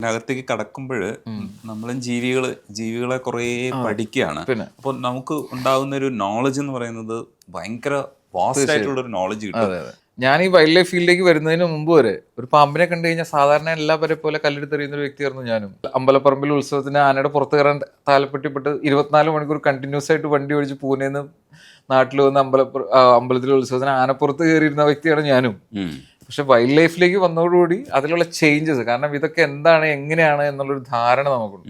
അകത്തേക്ക് കടക്കുമ്പോൾ നമ്മളും ജീവികളെ കുറേ പഠിക്കുകയാണ്. അപ്പോൾ നമുക്ക് ഉണ്ടാകുന്ന ഒരു നോളജ് എന്ന് പറയുന്നത് ഭയങ്കര വാസ്റ്റ് ആയിട്ടുള്ള ഒരു നോളജ് കിട്ടും. ഞാൻ ഈ വൈൽഡ് ലൈഫ് ഫീൽഡിലേക്ക് വരുന്നതിന് മുമ്പ് വരെ ഒരു പാമ്പിനെ കണ്ടു കഴിഞ്ഞാൽ സാധാരണ എല്ലാവരെ പോലെ കല്ലെടുത്തെറിയുന്ന ഒരു വ്യക്തിയായിരുന്നു ഞാനും. അമ്പലപ്പറമ്പിൽ ഉത്സവത്തിന് ആനയുടെ പുറത്ത് കയറാൻ താല്പര്യപ്പെട്ട് 24 മണിക്കൂർ കണ്ടിന്യൂസ് ആയിട്ട് വണ്ടി ഓടിച്ച് പൂനെന്ന് നാട്ടിൽ വന്ന് അമ്പലത്തിലെ ഉത്സവത്തിന് ആനപ്പുറത്ത് കയറിയിരുന്ന വ്യക്തിയാണ് ഞാനും. പക്ഷെ വൈൽഡ് ലൈഫിലേക്ക് വന്നതോടുകൂടി അതിലുള്ള ചേഞ്ചസ്, കാരണം ഇതൊക്കെ എന്താണ് എങ്ങനെയാണ് എന്നുള്ളൊരു ധാരണ നമുക്കുണ്ട്.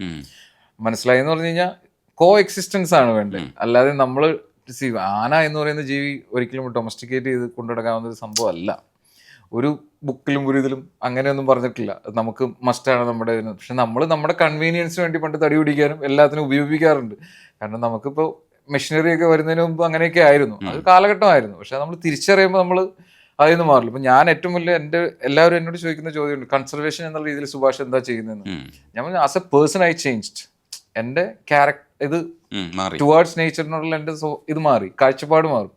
മനസ്സിലായി എന്ന് പറഞ്ഞു കഴിഞ്ഞാൽ കോ എക്സിസ്റ്റൻസ് ആണ് വേണ്ടത്. അല്ലാതെ നമ്മൾ ആന എന്ന് പറയുന്ന ജീവി ഒരിക്കലും ഡൊമസ്റ്റിക്കേറ്റ് ചെയ്ത് കൊണ്ടുനടക്കാവുന്ന ഒരു സംഭവം അല്ല. ഒരു ബുക്കിലും ഒരു ഇതിലും അങ്ങനെയൊന്നും പറഞ്ഞിട്ടില്ല നമുക്ക് മസ്റ്റാണ് നമ്മുടെ ഇതിന്. പക്ഷെ നമ്മൾ നമ്മുടെ കൺവീനിയൻസിന് വേണ്ടി പണ്ട് തടി പിടിക്കാനും എല്ലാത്തിനും ഉപയോഗിക്കാറുണ്ട്. കാരണം നമുക്കിപ്പോൾ മെഷീനറി ഒക്കെ വരുന്നതിന് മുമ്പ് അങ്ങനെയൊക്കെ ആയിരുന്നു, അത് കാലഘട്ടമായിരുന്നു. പക്ഷെ നമ്മൾ തിരിച്ചറിയുമ്പോൾ നമ്മൾ അതിൽ നിന്ന് മാറില്ല. ഇപ്പം ഞാൻ ഏറ്റവും വലിയ എല്ലാവരും എന്നോട് ചോദിക്കുന്ന ചോദ്യമുണ്ട്, കൺസർവേഷൻ എന്നുള്ള രീതിയിൽ സുഭാഷ് എന്താ ചെയ്യുന്നതെന്ന്. ഞാൻ as A person I changed. എൻ്റെ ക്യാരക്ടർ ഇത് ടുവേർഡ്സ് നേച്ചറിനോടുള്ള എൻ്റെ ഇത് മാറി, കാഴ്ചപ്പാട് മാറും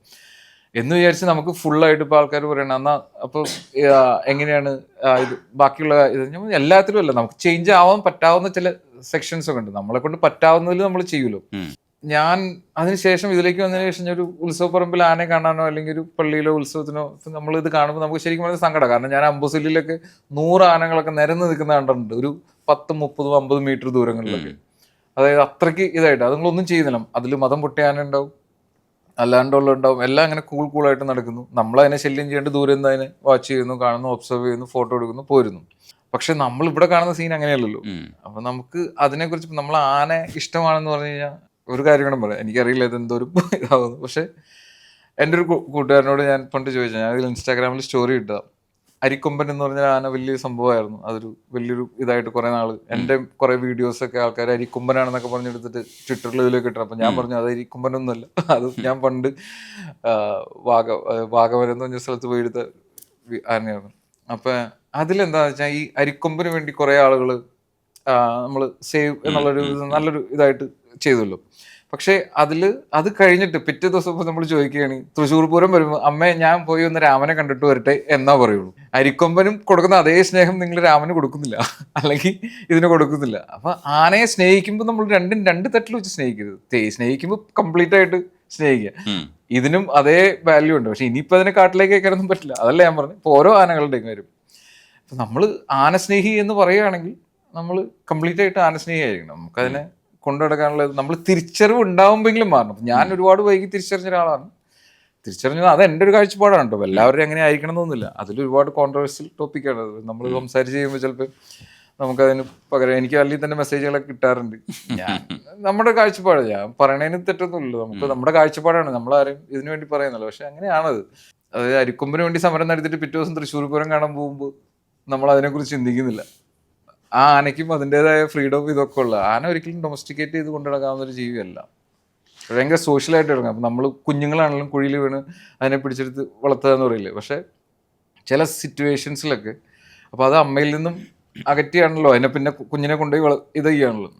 എന്ന് വിചാരിച്ച് നമുക്ക് ഫുള്ളായിട്ട് ഇപ്പോൾ ആൾക്കാർ പറയണം എന്നാൽ അപ്പോൾ എങ്ങനെയാണ് ഇത് ബാക്കിയുള്ള ഇത്. ഞാൻ എല്ലാത്തിലും അല്ല, നമുക്ക് ചേഞ്ച് ആവാൻ പറ്റാവുന്ന ചില സെക്ഷൻസ് ഒക്കെ ഉണ്ട്. നമ്മളെ കൊണ്ട് പറ്റാവുന്നതിൽ നമ്മൾ ചെയ്യുമല്ലോ. ഞാൻ അതിനുശേഷം ഇതിലേക്ക് വന്നതിന് ശേഷം ഒരു ഉത്സവപ്പറമ്പിൽ ആനയെ കാണാനോ അല്ലെങ്കിൽ ഒരു പള്ളിയിലോ ഉത്സവത്തിനോ നമ്മൾ ഇത് കാണുമ്പോൾ നമുക്ക് ശരിക്കും പറഞ്ഞാൽ സങ്കടം. കാരണം ഞാൻ അമ്പുസില്ലിലൊക്കെ 100 ആനകളൊക്കെ നിരന്ന് നിൽക്കുന്ന കണ്ടിട്ടുണ്ട്, ഒരു 10, 30, 50 മീറ്റർ ദൂരങ്ങളിലൊക്കെ. അതായത് അത്രയ്ക്ക് ഇതായിട്ട് അതുങ്ങളൊന്നും ചെയ്യുന്നില്ല. അതിൽ മതം പൊട്ടിയ ആന ഉണ്ടാവും, അല്ലാണ്ടുള്ള ഉണ്ടാവും, എല്ലാം അങ്ങനെ കൂളായിട്ട് നടക്കുന്നു. നമ്മളതിനെ ശല്യം ചെയ്യേണ്ട ദൂരം നിന്ന് അതിനെ വാച്ച് ചെയ്യുന്നു, കാണുന്നു, ഒബ്സർവ് ചെയ്യുന്നു, ഫോട്ടോ എടുക്കുന്നു, പോരുന്നു. പക്ഷെ നമ്മൾ ഇവിടെ കാണുന്ന സീൻ അങ്ങനെയല്ലല്ലോ. അപ്പൊ നമുക്ക് അതിനെക്കുറിച്ച് നമ്മൾ ആന ഇഷ്ടമാണെന്ന് പറഞ്ഞു കഴിഞ്ഞാൽ ഒരു കാര്യം കൂടെ പറയാം. എനിക്കറിയില്ല ഇതെന്തോരും ഇതാവുന്നു. പക്ഷെ എൻ്റെ ഒരു കൂട്ടുകാരനോട് ഞാൻ പണ്ട് ചോദിച്ചാൽ, ഞാൻ അതിൽ ഇൻസ്റ്റാഗ്രാമിൽ സ്റ്റോറി ഇട്ട അരിക്കൊമ്പൻ എന്ന് പറഞ്ഞ ആന വലിയ സംഭവമായിരുന്നു. അതൊരു വലിയൊരു ഇതായിട്ട് കുറേ നാള് എൻ്റെ കുറേ വീഡിയോസൊക്കെ ആൾക്കാർ അരിക്കൊമ്പനാണെന്നൊക്കെ പറഞ്ഞെടുത്തിട്ട് ട്വിറ്ററിൽ ഇതിലേക്ക് ഇട്ടു. അപ്പം ഞാൻ പറഞ്ഞു അത് അരിക്കൊമ്പനൊന്നുമല്ല, അത് ഞാൻ പണ്ട് വാഗമരം എന്ന് പറഞ്ഞ സ്ഥലത്ത് പോയി എടുത്ത ആനയാണ്. അപ്പം അതിലെന്താണെന്ന് വെച്ചാൽ ഈ അരിക്കൊമ്പന് വേണ്ടി കുറേ ആളുകൾ നമ്മൾ സേവ് എന്നുള്ളൊരു നല്ലൊരു ഇതായിട്ട് ചെയ്തല്ലോ. പക്ഷെ അത് കഴിഞ്ഞിട്ട് പിറ്റേ ദിവസം നമ്മൾ ചോദിക്കുകയാണ്, തൃശ്ശൂർ പൂരം വരുമ്പോൾ അമ്മേ ഞാൻ പോയി ഒന്ന് രാമനെ കണ്ടിട്ട് വരട്ടെ എന്നാ പറയുള്ളൂ. അരിക്കൊമ്പനും കൊടുക്കുന്ന അതേ സ്നേഹം നിങ്ങൾ രാമന് കൊടുക്കുന്നില്ല, അല്ലെങ്കിൽ ഇതിന് കൊടുക്കുന്നില്ല. അപ്പൊ ആനയെ സ്നേഹിക്കുമ്പോൾ നമ്മൾ രണ്ട് തട്ടിൽ വെച്ച് സ്നേഹിക്കരുത്. സ്നേഹിക്കുമ്പോൾ കംപ്ലീറ്റ് ആയിട്ട് സ്നേഹിക്കുക. ഇതിനും അതേ വാല്യൂ ഉണ്ട്. പക്ഷെ ഇനിയിപ്പോൾ അതിനെ കാട്ടിലേക്ക് കയറാനൊന്നും പറ്റില്ല. അതല്ല ഞാൻ പറഞ്ഞു. ഇപ്പോൾ ഓരോ ആനകളുടെയും കാര്യം. അപ്പൊ നമ്മൾ ആനസ്നേഹി എന്ന് പറയുകയാണെങ്കിൽ നമ്മൾ കംപ്ലീറ്റ് ആയിട്ട് ആനസ്നേഹിയായിരിക്കണം. നമുക്കതിനെ കൊണ്ടുനടക്കാനുള്ളത് നമ്മൾ തിരിച്ചറിവ് ഉണ്ടാവുമ്പോഴെങ്കിലും മാറണം. ഞാൻ ഒരുപാട് വൈകി തിരിച്ചറിഞ്ഞ ഒരാളാണ്. തിരിച്ചറിഞ്ഞത് അത് എൻ്റെ ഒരു കാഴ്ചപ്പാടാണ് കേട്ടോ. എല്ലാവരും എങ്ങനെ ആയിരിക്കണം എന്നൊന്നുമില്ല. അതിലൊരുപാട് കോൺട്രവേഴ്സ്യൽ ടോപ്പിക്കാണ്. നമ്മൾ സംസാരിച്ച് ചെയ്യുമ്പോൾ ചിലപ്പോൾ നമുക്കതിന് പകരം എനിക്ക് അല്ലെങ്കിൽ തന്നെ മെസ്സേജുകളൊക്കെ കിട്ടാറുണ്ട്. ഞാൻ നമ്മുടെ കാഴ്ചപ്പാട്, ഞാൻ പറയണതിന് തെറ്റൊന്നുമില്ലല്ലോ. നമുക്ക് നമ്മുടെ കാഴ്ചപ്പാടാണ്, നമ്മളാരും ഇതിനു വേണ്ടി പറയുന്നല്ലോ. പക്ഷെ അങ്ങനെയാണത്. അതായത് അരിക്കൊമ്പിന് വേണ്ടി സമരം നടത്തിയിട്ട് പിറ്റേ ദിവസം തൃശ്ശൂർ പൂരം കാണാൻ പോകുമ്പോൾ നമ്മൾ അതിനെക്കുറിച്ച് ചിന്തിക്കുന്നില്ല. ആ ആനയ്ക്കും അതിൻ്റെതായ ഫ്രീഡം ഇതൊക്കെ ഉള്ള ആന ഒരിക്കലും ഡൊമസ്റ്റിക്കേറ്റ് ചെയ്ത് കൊണ്ടുനടക്കാവുന്ന ഒരു ജീവിയല്ല. ഭയങ്കര സോഷ്യലായിട്ട് ഇറങ്ങും. അപ്പം നമ്മൾ കുഞ്ഞുങ്ങളാണെങ്കിലും കുഴിയിൽ വീണ് അതിനെ പിടിച്ചെടുത്ത് വളർത്തുക എന്ന് പറയില്ലേ. പക്ഷെ ചില സിറ്റുവേഷൻസിലൊക്കെ അപ്പോൾ അത് അമ്മയിൽ നിന്നും അകറ്റിയാണല്ലോ അതിനെ പിന്നെ കുഞ്ഞിനെ കൊണ്ടുപോയി ഇത് ചെയ്യാണല്ലോ.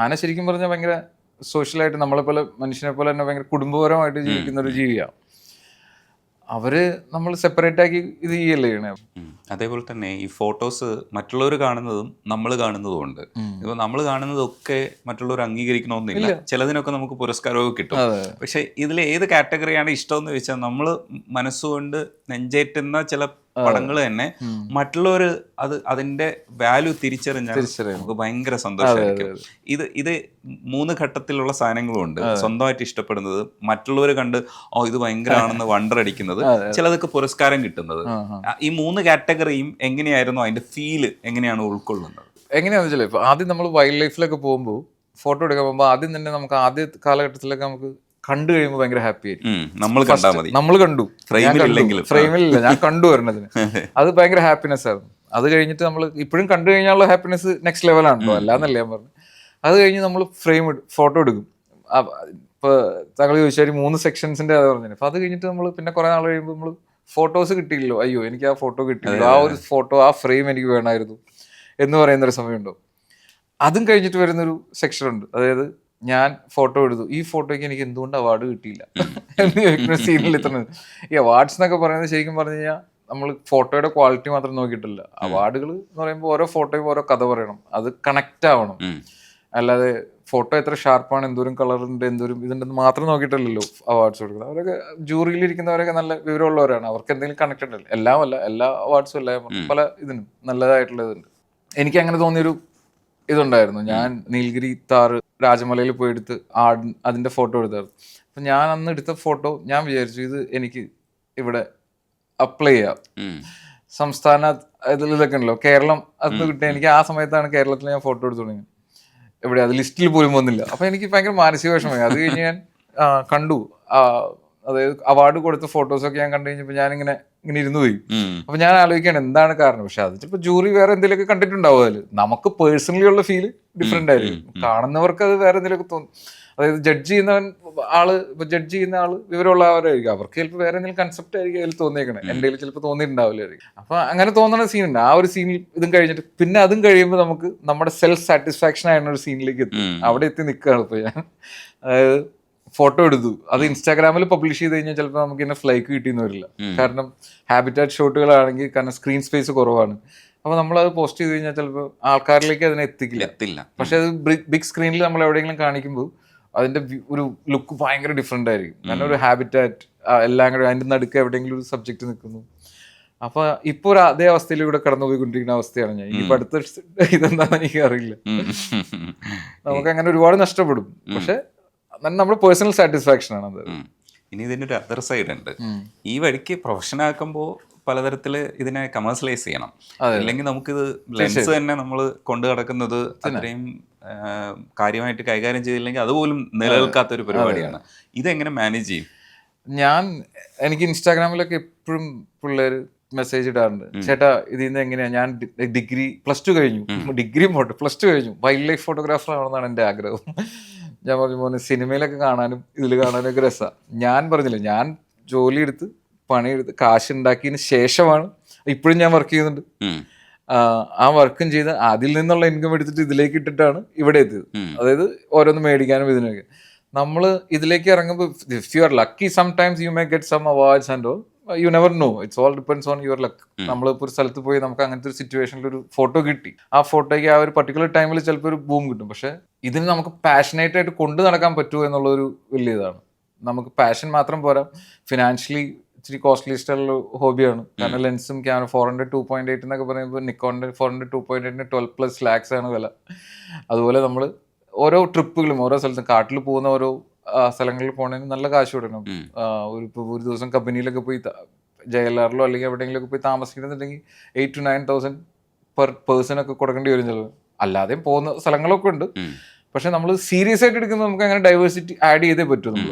ആന ശരിക്കും പറഞ്ഞാൽ ഭയങ്കര സോഷ്യലായിട്ട് നമ്മളെപ്പോലെ മനുഷ്യനെ പോലെ തന്നെ ഭയങ്കര കുടുംബപരമായിട്ട് ജീവിക്കുന്ന ഒരു ജീവിയാണ്. അവര് നമ്മൾ സെപ്പറേറ്റ് ആക്കി ഇത് ചെയ്യല്ലേ ചെയ്യണേ. അതേപോലെ തന്നെ ഈ ഫോട്ടോസ് മറ്റുള്ളവർ കാണുന്നതും നമ്മൾ കാണുന്നതും ഉണ്ട്. ഇപ്പൊ നമ്മൾ കാണുന്നതൊക്കെ മറ്റുള്ളവർ അംഗീകരിക്കണമെന്നില്ല. ചിലതിനൊക്കെ നമുക്ക് പുരസ്കാരമൊക്കെ കിട്ടും. പക്ഷെ ഇതിൽ ഏത് കാറ്റഗറിയാണ് ഇഷ്ടം എന്ന് ചോദിച്ചാൽ നമ്മൾ മനസ്സുകൊണ്ട് നെഞ്ചേറ്റുന്ന ചില പടങ്ങൾ തന്നെ മറ്റുള്ളവർ അതിന്റെ വാല്യൂ തിരിച്ചറിഞ്ഞാൽ നമുക്ക് ഭയങ്കര സന്തോഷമായിരിക്കും. ഇത് 3 ഘട്ടത്തിലുള്ള സാധനങ്ങളും ഉണ്ട്. സ്വന്തമായിട്ട് ഇഷ്ടപ്പെടുന്നത്, മറ്റുള്ളവർ കണ്ട് ഇത് ഭയങ്കരമാണെന്ന് വണ്ടർ അടിക്കുന്നത്, ചിലതൊക്കെ പുരസ്കാരം കിട്ടുന്നത്. ഈ 3 കാറ്റഗറിയും എങ്ങനെയായിരുന്നു, അതിന്റെ ഫീല് എങ്ങനെയാണ് ഉൾക്കൊള്ളുന്നത്? എങ്ങനെയാണെന്ന് വെച്ചാൽ ഇപ്പൊ ആദ്യം നമ്മൾ വൈൽഡ് ലൈഫിലൊക്കെ പോകുമ്പോൾ ഫോട്ടോ എടുക്കാൻ പോകുമ്പോൾ ആദ്യം തന്നെ നമുക്ക് ആദ്യ കാലഘട്ടത്തിലൊക്കെ നമുക്ക് കണ്ടു കഴിയുമ്പോൾ ഭയങ്കര ഹാപ്പി ആയിരിക്കും. നമ്മൾ കണ്ടു, ഫ്രെയിമിലില്ല, ഞാൻ കണ്ടു വരണതിന് അത് ഭയങ്കര ഹാപ്പിനെസ് ആയിരുന്നു. അത് കഴിഞ്ഞിട്ട് നമ്മൾ ഇപ്പോഴും കണ്ടു കഴിഞ്ഞാലുള്ള ഹാപ്പിനെസ് നെക്സ്റ്റ് ലെവലാണല്ലോ, അല്ലാന്നല്ല ഞാൻ പറഞ്ഞു. അത് കഴിഞ്ഞ് നമ്മൾ ഫോട്ടോ എടുക്കും. ഇപ്പൊ താങ്കൾ ചോദിച്ചാൽ 3 സെക്ഷൻസിന്റെ അത് പറഞ്ഞു. അപ്പൊ അത് കഴിഞ്ഞിട്ട് നമ്മൾ പിന്നെ കുറെ നാൾ കഴിയുമ്പോൾ നമ്മൾ ഫോട്ടോസ് കിട്ടിയില്ലല്ലോ, അയ്യോ എനിക്ക് ആ ഫോട്ടോ കിട്ടിയില്ലോ, ആ ഒരു ഫോട്ടോ ആ ഫ്രെയിം എനിക്ക് വേണമായിരുന്നു എന്ന് പറയുന്നൊരു സമയമുണ്ടോ. അതും കഴിഞ്ഞിട്ട് വരുന്നൊരു സെക്ഷൻ ഉണ്ട്. അതായത് ഞാൻ ഫോട്ടോ എടുത്തു, ഈ ഫോട്ടോയ്ക്ക് എനിക്ക് എന്തുകൊണ്ട് അവാർഡ് കിട്ടിയില്ല എന്ന് ചോദിക്കുന്ന സീനിൽ എത്തുന്നത്. ഈ അവാർഡ്സ് എന്നൊക്കെ പറയുന്നത് ശരിക്കും പറഞ്ഞു കഴിഞ്ഞാൽ നമ്മൾ ഫോട്ടോയുടെ ക്വാളിറ്റി മാത്രം നോക്കിയിട്ടില്ല. അവാർഡുകൾ എന്ന് പറയുമ്പോൾ ഓരോ ഫോട്ടോയും ഓരോ കഥ പറയണം, അത് കണക്റ്റ് ആവണം. അല്ലാതെ ഫോട്ടോ എത്ര ഷാർപ്പാണ്, എന്തോരം കളറുണ്ട്, എന്തോരം ഇതുണ്ടെന്ന് മാത്രം നോക്കിയിട്ടല്ലല്ലോ അവാർഡ്സ് കൊടുക്കുന്നത്. അവരൊക്കെ ജൂറിയിലിരിക്കുന്നവരൊക്കെ നല്ല വിവരമുള്ളവരാണ്, അവർക്ക് എന്തെങ്കിലും കണക്റ്റഡ് അല്ല. എല്ലാം അല്ല, എല്ലാ അവാർഡ്സും അല്ല, പല ഇതിനും നല്ലതായിട്ടുള്ളതുണ്ട്. എനിക്ക് അങ്ങനെ തോന്നിയൊരു ഇതുണ്ടായിരുന്നു. ഞാൻ നീൽഗിരി താറ് രാജമലയിൽ പോയി എടുത്ത് അതിന്റെ ഫോട്ടോ എടുത്തായിരുന്നു. അപ്പൊ ഞാൻ അന്ന് എടുത്ത ഫോട്ടോ ഞാൻ വിചാരിച്ചു ഇത് എനിക്ക് ഇവിടെ അപ്ലൈ ചെയ്യാം. സംസ്ഥാന ഇതൊക്കെ ഉണ്ടല്ലോ, കേരളം അത് കിട്ടിയ എനിക്ക് ആ സമയത്താണ് കേരളത്തിൽ ഞാൻ ഫോട്ടോ എടുത്തു തുടങ്ങി. എവിടെ അത് ലിസ്റ്റിൽ പോലും വന്നില്ല. അപ്പൊ എനിക്ക് ഭയങ്കര മാനസിക വിഷമമായി. അത് കഴിഞ്ഞ് ഞാൻ കണ്ടു, അതായത് അവാർഡ് കൊടുത്ത ഫോട്ടോസൊക്കെ ഞാൻ കണ്ടു കഴിഞ്ഞപ്പോൾ ഞാനിങ്ങനെ ഇരുന്നു പോയി. അപ്പൊ ഞാൻ ആലോചിക്കുകയാണ് എന്താണ് കാരണം. പക്ഷെ അത് ചിലപ്പോൾ ജൂറി വേറെ എന്തെങ്കിലുമൊക്കെ കണ്ടിട്ടുണ്ടാവും. അതിൽ നമുക്ക് പേഴ്സണലി ഉള്ള ഫീൽ ഡിഫറെന്റ് ആയിരിക്കും, കാണുന്നവർക്ക് അത് വേറെ എന്തെങ്കിലുമൊക്കെ തോന്നും. അതായത് ജഡ്ജ് ചെയ്യുന്ന ആള് വിവരമുള്ളവരായിരിക്കും, അവർക്ക് ചിലപ്പോൾ വേറെ എന്തെങ്കിലും കൺസെപ്റ്റ് ആയിരിക്കും അതിൽ തോന്നിയേക്കണേ, എൻ്റെ ചിലപ്പോൾ തോന്നിയിട്ടുണ്ടാവില്ലായിരിക്കും. അപ്പൊ അങ്ങനെ തോന്നുന്ന സീനുണ്ട്. ആ ഒരു സീനിൽ ഇതും കഴിഞ്ഞിട്ട് പിന്നെ അതും കഴിയുമ്പോൾ നമുക്ക് നമ്മുടെ സെൽഫ് സാറ്റിസ്ഫാക്ഷൻ ആയിരുന്ന ഒരു സീനിലേക്ക് എത്തും. അവിടെ എത്തി നിൽക്കുകയാണ് ഇപ്പൊ ഞാൻ. അതായത് ഫോട്ടോ എടുത്തു, അത് ഇൻസ്റ്റാഗ്രാമിൽ പബ്ലിഷ് ചെയ്ത് കഴിഞ്ഞാൽ ചിലപ്പോൾ നമുക്ക് ഇങ്ങനെ ഫ്ലൈക്ക് കിട്ടിയെന്ന് വരില്ല. കാരണം ഹാബിറ്റാറ്റ് ഷോട്ടുകളാണെങ്കിൽ കാരണം സ്ക്രീൻ സ്പേസ് കുറവാണ്. അപ്പൊ നമ്മളത് പോസ്റ്റ് ചെയ്ത് കഴിഞ്ഞാൽ ചിലപ്പോൾ ആൾക്കാരിലേക്ക് അതിനെ എത്തിക്കില്ല. പക്ഷെ അത് ബിഗ് സ്ക്രീനിൽ നമ്മൾ എവിടെയെങ്കിലും കാണിക്കുമ്പോൾ അതിന്റെ ഒരു ലുക്ക് ഭയങ്കര ഡിഫറെന്റ് ആയിരിക്കും. കാരണം ഒരു ഹാബിറ്റാറ്റ് എല്ലാം കൂടെ അതിന്റെ നടുക്ക് എവിടെയെങ്കിലും ഒരു സബ്ജക്ട് നിൽക്കുന്നു. അപ്പൊ ഇപ്പൊ ഒരു അതേ അവസ്ഥയിലൂടെ കടന്നുപോയിക്കൊണ്ടിരിക്കുന്ന അവസ്ഥയാണ് ഞാൻ. ഇനിയിപ്പോ അടുത്ത ഇതെന്താണെന്ന് എനിക്ക് അറിയില്ല. നമുക്ക് അങ്ങനെ ഒരുപാട് നഷ്ടപ്പെടും. പക്ഷെ നമ്മുടെ പേഴ്സണൽ സാറ്റിസ്ഫാക്ഷൻ ആണ് അത്. ഇനി ഇതിൻ്റെ ഒരു അതർ സൈഡ് ഉണ്ട്. ഈ വഴിക്ക് പ്രൊഫഷൻ ആക്കുമ്പോൾ പലതരത്തിൽ ഇതിനെ കമേഴ്സ്യലൈസ് ചെയ്യണം. അല്ലെങ്കിൽ നമുക്കിത് ലെൻസ് തന്നെ നമ്മൾ കൊണ്ടു നടക്കുന്നത് അത്രയും കാര്യമായിട്ട് കൈകാര്യം ചെയ്തില്ലെങ്കിൽ അതുപോലും നിലനിൽക്കാത്തൊരു പരിപാടിയാണ്. ഇതെങ്ങനെ മാനേജ് ചെയ്യും? എനിക്ക് ഇൻസ്റ്റാഗ്രാമിലൊക്കെ എപ്പോഴും പിള്ളേർ മെസ്സേജ് ഇടാറുണ്ട്, ചേട്ടാ ഇതിൽ നിന്ന് എങ്ങനെയാ, ഞാൻ ഡിഗ്രി +2 കഴിഞ്ഞു, ഡിഗ്രി +2 കഴിഞ്ഞു, വൈൽഡ് ലൈഫ് ഫോട്ടോഗ്രാഫർ ആവണമെന്നാണ് എൻ്റെ ആഗ്രഹം. ഞാൻ പറഞ്ഞു മോനെ സിനിമയിലൊക്കെ കാണാനും ഇതിൽ കാണാനും ഒക്കെ രസമാണ്. ഞാൻ പറഞ്ഞില്ല, ഞാൻ ജോലി എടുത്ത് പണിയെടുത്ത് കാശ് ഉണ്ടാക്കിയതിന് ശേഷമാണ് ഇപ്പോഴും ഞാൻ വർക്ക് ചെയ്യുന്നുണ്ട്. ആ വർക്കും ചെയ്ത് അതിൽ നിന്നുള്ള ഇൻകം എടുത്തിട്ട് ഇതിലേക്ക് ഇട്ടിട്ടാണ് ഇവിടെ എത്തിയത്. അതായത് ഓരോന്ന് മേടിക്കാനും ഇതിനൊക്കെ നമ്മൾ ഇതിലേക്ക് ഇറങ്ങുമ്പോൾ if you are lucky sometimes you may get some awards and all, you never know, it's all depends on your luck. നമ്മളിപ്പോൾ ഒരു സ്ഥലത്ത് പോയി നമുക്ക് അങ്ങനത്തെ ഒരു സിറ്റുവേഷനിൽ ഒരു ഫോട്ടോ കിട്ടി, ആ ഫോട്ടോയ്ക്ക് ആ ഒരു പർട്ടിക്കുലർ ടൈമിൽ ചിലപ്പോൾ ഒരു ബൂം കിട്ടും. പക്ഷെ ഇതിന് നമുക്ക് പാഷനേറ്റ് ആയിട്ട് കൊണ്ടു നടക്കാൻ പറ്റുമോ എന്നുള്ളൊരു വലിയ ഇതാണ്. നമുക്ക് പാഷൻ മാത്രം പോരാ, ഫിനാൻഷ്യലി ഇച്ചിരി കോസ്റ്റ്ലിസ്റ്റ് ഉള്ള ഹോബിയാണ്. കാരണം ലെൻസും ക്യാമറ 400 2.8 എന്നൊക്കെ പറയുമ്പോൾ നിക്കോണിന്റെ 400 2.8 12+ lakhs ആണ് വില. അതുപോലെ നമ്മൾ ഓരോ ട്രിപ്പുകളും ഓരോ സ്ഥലത്തും കാട്ടിൽ പോകുന്ന ഓരോ സ്ഥലങ്ങളിൽ പോകണമെങ്കിൽ നല്ല കാശ് കൊടുക്കണം. ഒരു ദിവസം കമ്പനിയിലൊക്കെ പോയി JLR-ലോ അല്ലെങ്കിൽ എവിടെയെങ്കിലുമൊക്കെ പോയി താമസിക്കുന്നുണ്ടെങ്കിൽ 8,000 to 9,000 പെർ പേഴ്സൺ ഒക്കെ കൊടുക്കേണ്ടി വരും ചിലവ്. അല്ലാതെയും പോകുന്ന സ്ഥലങ്ങളൊക്കെ ഉണ്ട്. പക്ഷെ നമ്മൾ സീരിയസ് ആയിട്ട് എടുക്കുന്നത് നമുക്ക് അങ്ങനെ ഡൈവേഴ്സിറ്റി ആഡ് ചെയ്തേ പറ്റൂ നമ്മൾ.